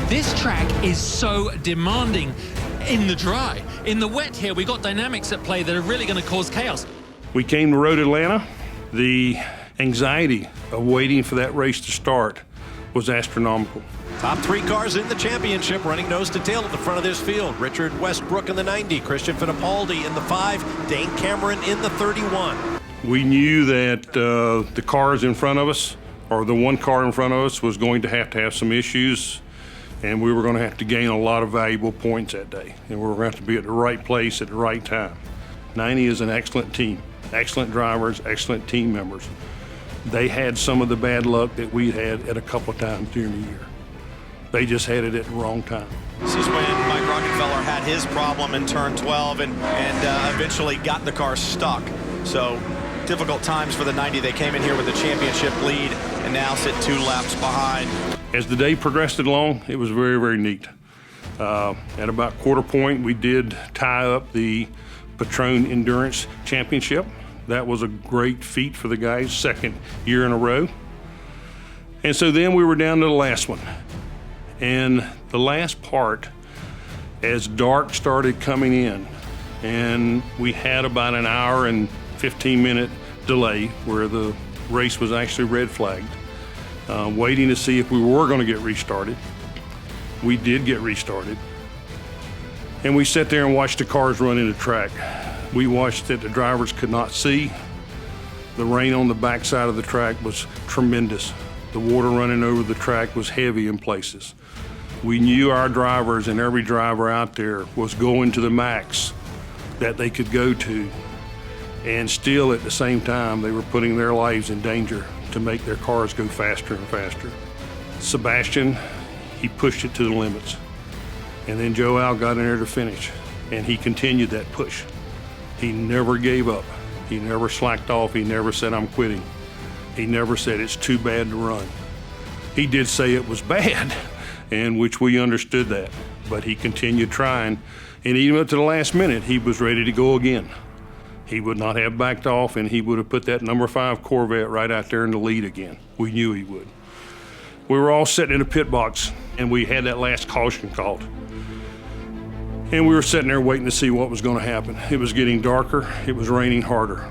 This track is so demanding in the dry. In the wet here, we got dynamics at play that are really going to cause chaos. We came to Road Atlanta. The anxiety of waiting for that race to start was astronomical. Top three cars in the championship running nose to tail at the front of this field. Richard Westbrook in the 90, Christian Fittipaldi in the 5, Dane Cameron in the 31. We knew that the cars in front of us, or the one car in front of us, was going to have some issues, and we were going to have to gain a lot of valuable points that day, and we were going to have to be at the right place at the right time. 90 is an excellent team, excellent drivers, excellent team members. They had some of the bad luck that we had at a couple of times during the year. They just had it at the wrong time. This is when Mike Rockefeller had his problem in turn 12 and eventually got the car stuck. So difficult times for the 90. They came in here with a championship lead and now sit 2 laps behind. As the day progressed along, it was very, very neat. At about quarter point, we did tie up the Patron Endurance Championship. That was a great feat for the guys, second year in a row. And so then we were down to the last one. And the last part, as dark started coming in, and we had about an hour and 15-minute delay where the race was actually red flagged, waiting to see if we were going to get restarted. We did get restarted. And we sat there and watched the cars run into track. We watched that the drivers could not see. The rain on the backside of the track was tremendous. The water running over the track was heavy in places. We knew our drivers and every driver out there was going to the max that they could go to. And still at the same time, they were putting their lives in danger to make their cars go faster and faster. Sebastian, he pushed it to the limits. And then Joe Al got in there to finish, and he continued that push. He never gave up. He never slacked off. He never said, I'm quitting. He never said, it's too bad to run. He did say it was bad, and which we understood that, but he continued trying, and even up to the last minute, he was ready to go again. He would not have backed off, and he would have put that number 5 Corvette right out there in the lead again. We knew he would. We were all sitting in a pit box, and we had that last caution called. And we were sitting there waiting to see what was going to happen. It was getting darker, it was raining harder,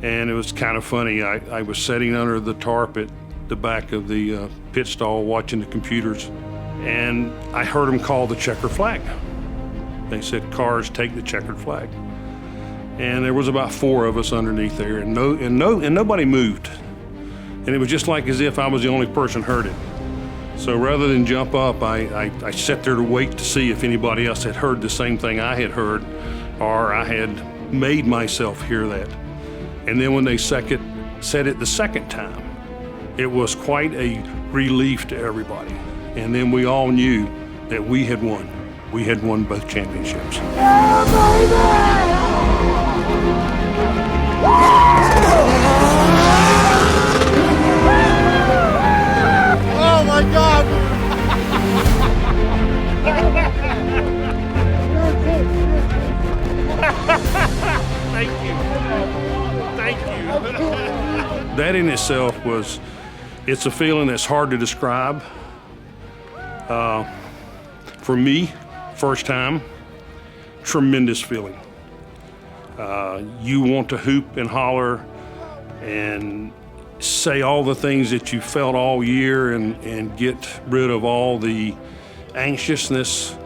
and it was kind of funny. I was sitting under the tarp at the back of the pit stall watching the computers, and I heard them call the checker flag. They said, cars, take the checkered flag. And there was about 4 of us underneath there, and nobody moved. And it was just like as if I was the only person heard it. So rather than jump up, I sat there to wait to see if anybody else had heard the same thing I had heard, or I had made myself hear that. And then when they said it the second time, it was quite a relief to everybody. And then we all knew that we had won. We had won both championships. Oh my God! Thank you. Thank you. That in itself it's a feeling that's hard to describe. For me, first time, tremendous feeling. You want to hoop and holler and say all the things that you felt all year and get rid of all the anxiousness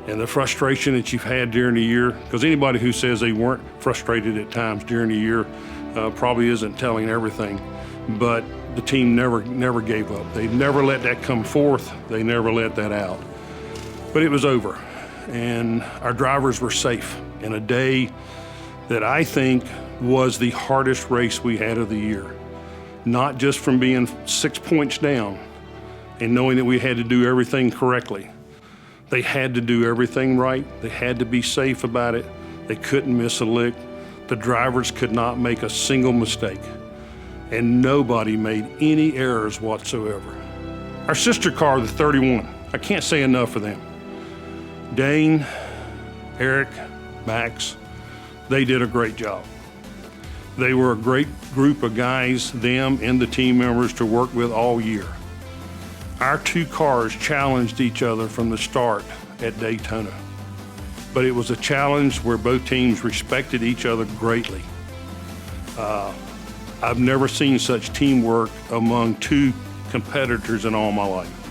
and the frustration that you've had during the year. Because anybody who says they weren't frustrated at times during the year probably isn't telling everything. But the team never gave up. They never let that come forth. They never let that out. But it was over, and our drivers were safe in a day that I think was the hardest race we had of the year. Not just from being 6 points down and knowing that we had to do everything correctly. They had to do everything right. They had to be safe about it. They couldn't miss a lick. The drivers could not make a single mistake, and nobody made any errors whatsoever. Our sister car, the 31, I can't say enough for them. Dane, Eric, Max, they did a great job. They were a great group of guys, them and the team members, to work with all year. Our two cars challenged each other from the start at Daytona. But it was a challenge where both teams respected each other greatly. I've never seen such teamwork among two competitors in all my life.